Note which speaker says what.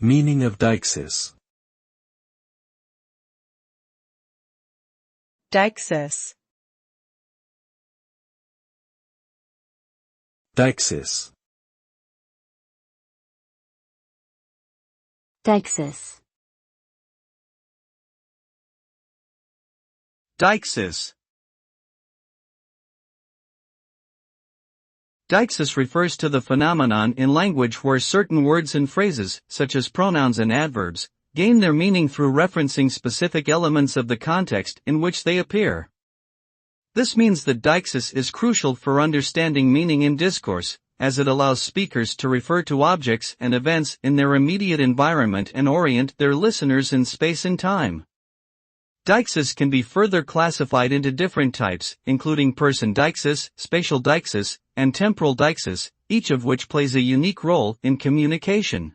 Speaker 1: Meaning of deixis.
Speaker 2: Deixis.
Speaker 1: Deixis.
Speaker 3: Deixis.
Speaker 4: Deixis. Deixis refers to the phenomenon in language where certain words and phrases, such as pronouns and adverbs, gain their meaning through referencing specific elements of the context in which they appear. This means that deixis is crucial for understanding meaning in discourse, as it allows speakers to refer to objects and events in their immediate environment and orient their listeners in space and time. Deixis can be further classified into different types, including person deixis, spatial deixis, and temporal deixis, each of which plays a unique role in communication.